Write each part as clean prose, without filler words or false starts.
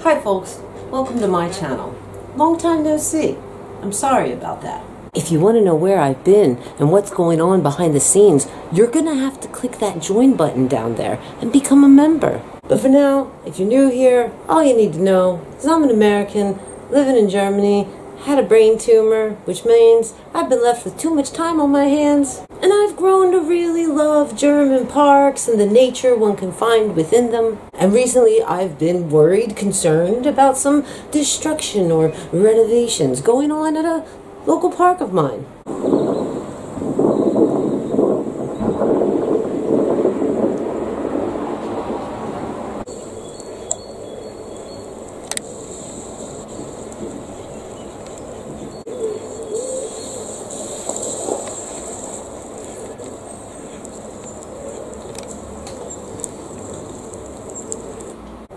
Hi folks, welcome to my channel. Long time no see. I'm sorry about that. If you want to know where I've been and what's going on behind the scenes, you're gonna have to click that join button down there and become a member. But for now, if you're new here, all you need to know is I'm an American, living in Germany, had a brain tumor, which means I've been left with too much time on my hands, and I've grown to really love German parks and the nature one can find within them. And recently I've been concerned about some destruction or renovations going on at a local park of mine.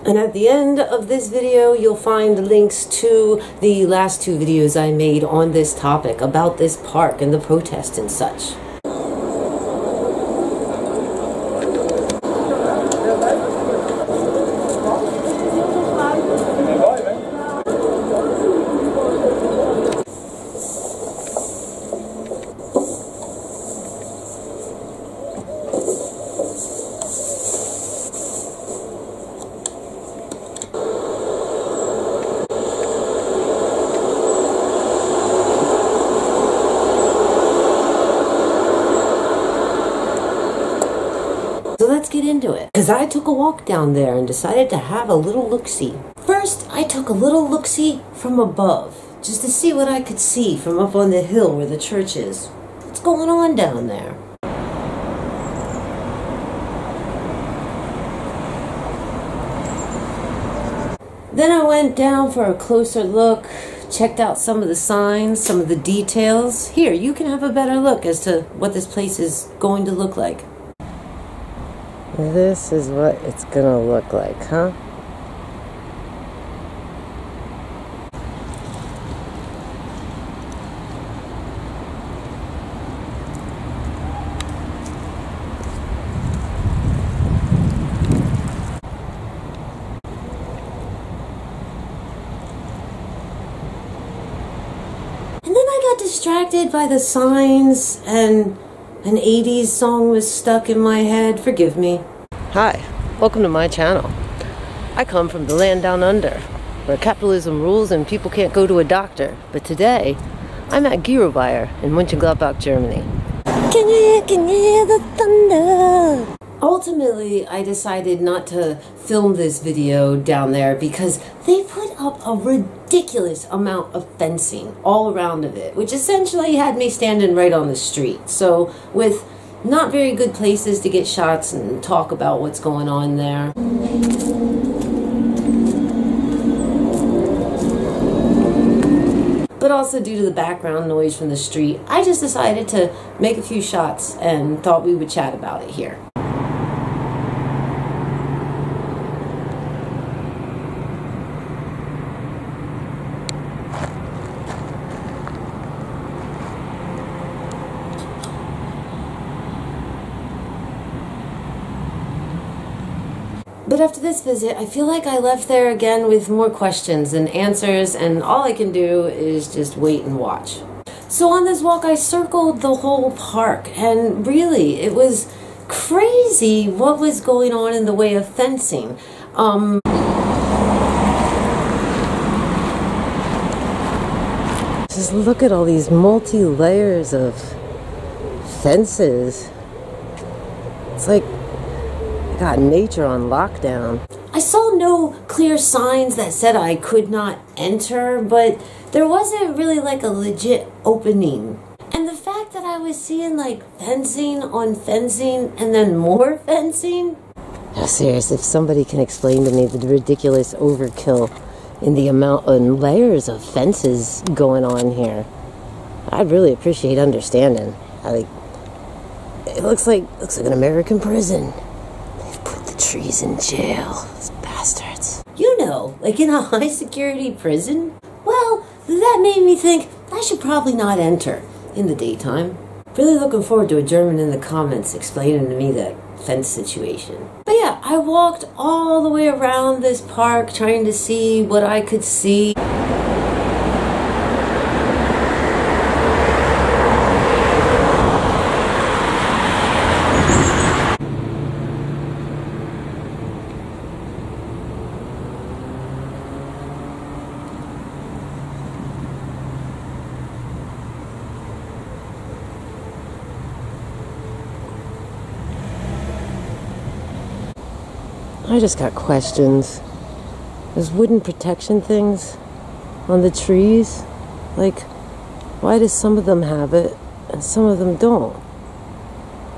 And at the end of this video, you'll find links to the last two videos I made on this topic about this park and the protest and such. So let's get into it, because I took a walk down there and decided to have a little look-see. First, I took a little look-see from above, just to see what I could see from up on the hill where the church is. What's going on down there? Then I went down for a closer look, checked out some of the signs, some of the details. Here, you can have a better look as to what this place is going to look like. This is what it's gonna look like, huh? And then I got distracted by the signs, and an 80s song was stuck in my head. Forgive me. Hi, welcome to my channel. I come from the land down under, where capitalism rules and people can't go to a doctor. But today, I'm at Gero in Mönchengladbach, Germany. Can you hear the thunder? Ultimately, I decided not to film this video down there because they put up a ridiculous amount of fencing all around of it, which essentially had me standing right on the street. So with not very good places to get shots and talk about what's going on there. But also due to the background noise from the street, I just decided to make a few shots and thought we would chat about it here. But after this visit, I feel like I left there again with more questions than answers, and all I can do is just wait and watch. So on this walk, I circled the whole park, and really, it was crazy what was going on in the way of fencing. Just look at all these multi-layers of fences. It's like got nature on lockdown. I saw no clear signs that said I could not enter, but there wasn't really like a legit opening. And the fact that I was seeing like fencing on fencing and then more fencing. Now seriously, if somebody can explain to me the ridiculous overkill in the amount and layers of fences going on here, I'd really appreciate understanding. It looks like an American prison. Trees in jail. Those bastards. You know, like in a high security prison? Well, that made me think I should probably not enter in the daytime. Really looking forward to a German in the comments explaining to me that fence situation. But yeah, I walked all the way around this park trying to see what I could see. I just got questions. There's wooden protection things on the trees. Like, why do some of them have it and some of them don't?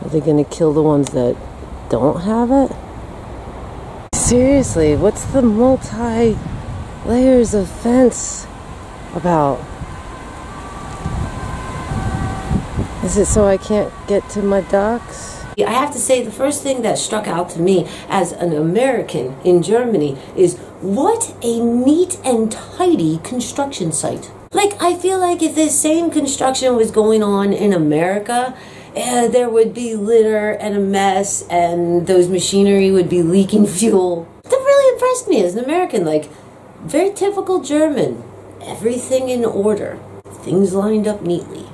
Are they gonna kill the ones that don't have it? Seriously, what's the multi-layers of fence about? Is it so I can't get to my ducks? I have to say, the first thing that struck out to me as an American in Germany is what a neat and tidy construction site. Like, I feel like if this same construction was going on in America, there would be litter and a mess, and those machinery would be leaking fuel. That really impressed me as an American. Like, very typical German. Everything in order. Things lined up neatly.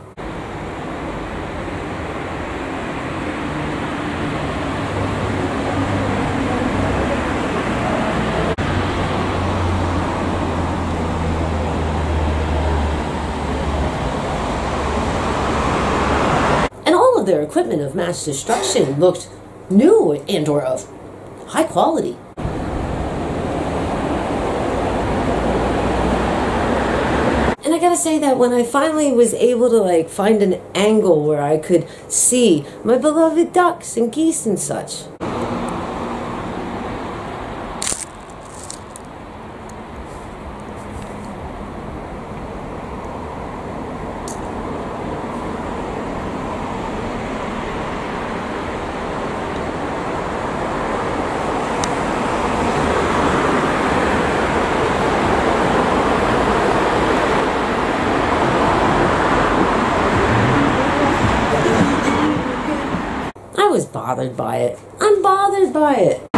Their equipment of mass destruction looked new and or of high quality. And I gotta say that when I finally was able to like find an angle where I could see my beloved ducks and geese and such, I was bothered by it. I'm bothered by it.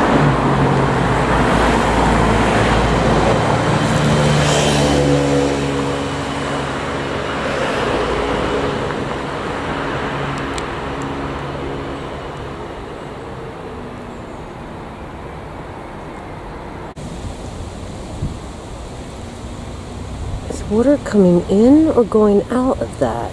Is water coming in or going out of that?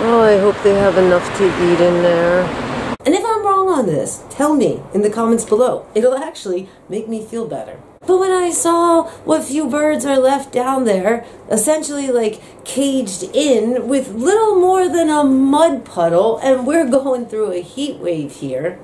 Oh, I hope they have enough to eat in there. And if I'm wrong on this, tell me in the comments below. It'll actually make me feel better. But when I saw what few birds are left down there, essentially like caged in with little more than a mud puddle, and we're going through a heat wave here,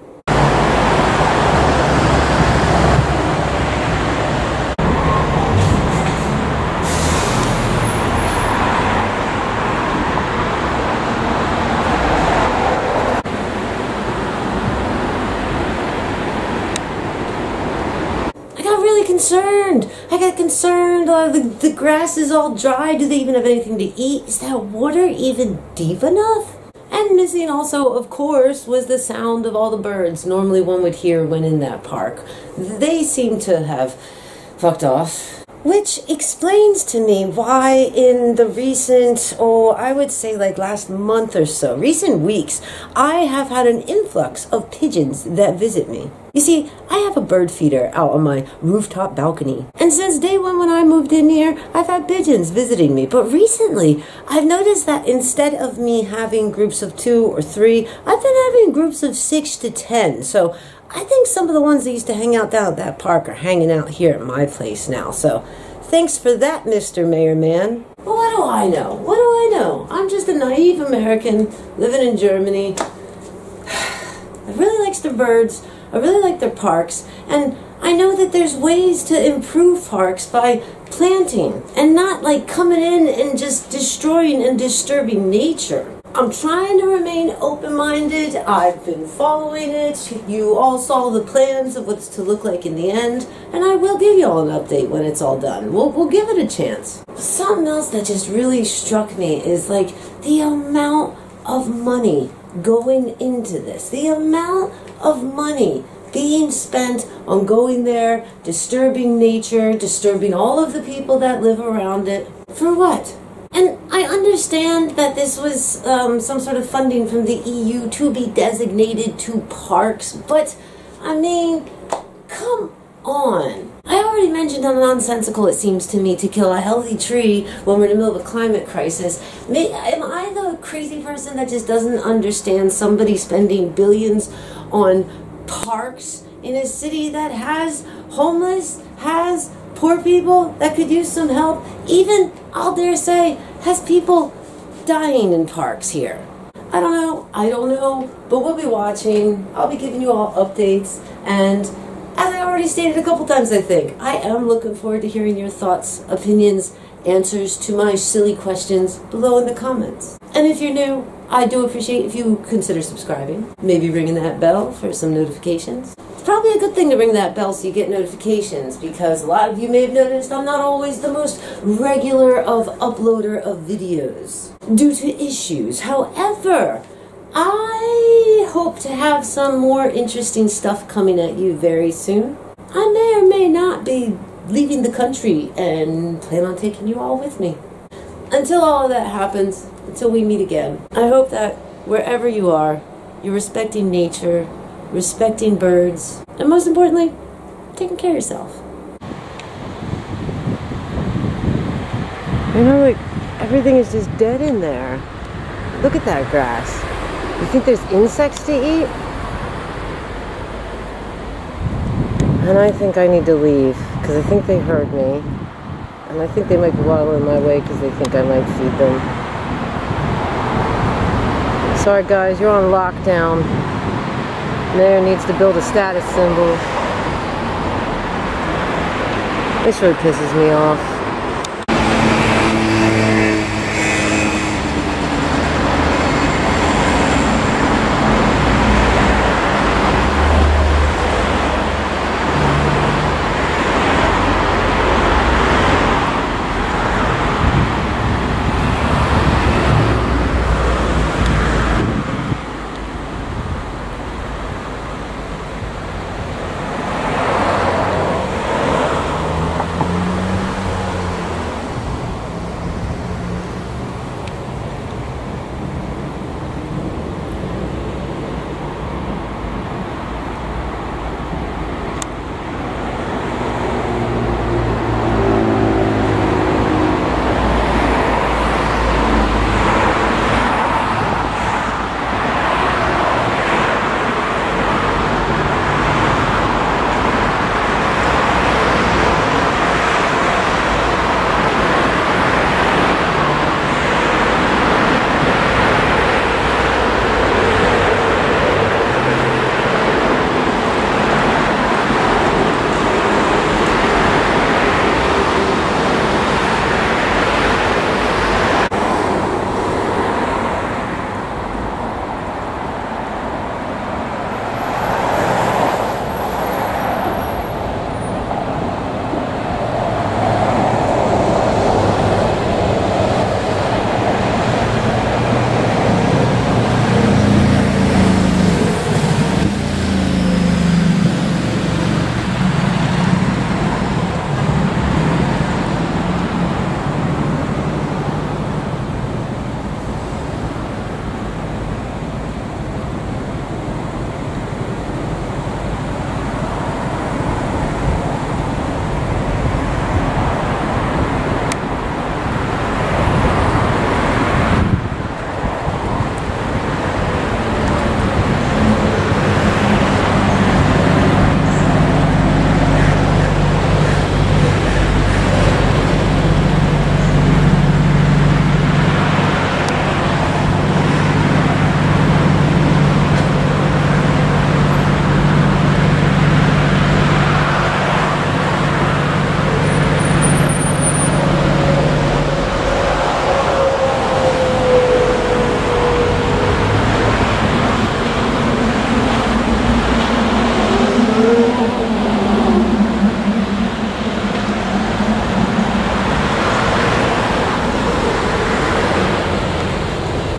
concerned. I got concerned. The grass is all dry. Do they even have anything to eat? Is that water even deep enough? And missing also, of course, was the sound of all the birds normally one would hear when in that park. They seem to have fucked off. Which explains to me why in the recent, I would say like last month or so, recent weeks, I have had an influx of pigeons that visit me. You see, I have a bird feeder out on my rooftop balcony. And since day one when I moved in here, I've had pigeons visiting me. But recently, I've noticed that instead of me having groups of 2 or 3, I've been having groups of 6 to 10. So I think some of the ones that used to hang out down at that park are hanging out here at my place now. So thanks for that, Mr. Mayor Man. Well, what do I know? What do I know? I'm just a naive American living in Germany. I really like their birds. I really like their parks. And I know that there's ways to improve parks by planting and not like coming in and just destroying and disturbing nature. I'm trying to remain open-minded. I've been following it. You all saw the plans of what's to look like in the end, and I will give you all an update when it's all done. We'll give it a chance. Something else that just really struck me is like the amount of money going into this. The amount of money being spent on going there, disturbing nature, disturbing all of the people that live around it. For what? And I understand that this was some sort of funding from the EU to be designated to parks, but I mean, come on. I already mentioned how nonsensical it seems to me to kill a healthy tree when we're in the middle of a climate crisis. Am I the crazy person that just doesn't understand somebody spending billions on parks in a city that has homeless, has poor people that could use some help, even, I'll dare say, has people dying in parks here? I don't know, but we'll be watching. I'll be giving you all updates, and as I already stated a couple times, I think, I am looking forward to hearing your thoughts, opinions, answers to my silly questions below in the comments. And if you're new, I do appreciate if you consider subscribing, maybe ringing that bell for some notifications. It's probably a good thing to ring that bell so you get notifications, because a lot of you may have noticed I'm not always the most regular of uploader of videos due to issues. However, I hope to have some more interesting stuff coming at you very soon. I may or may not be leaving the country and plan on taking you all with me. Until all of that happens, until we meet again, I hope that wherever you are, you're respecting nature, respecting birds, and most importantly, taking care of yourself. You know, like, everything is just dead in there. Look at that grass. You think there's insects to eat? And I think I need to leave, because I think they heard me. And I think they might be waddling my way because they think I might feed them. Sorry guys, you're on lockdown. Mayor needs to build a status symbol. This really pisses me off.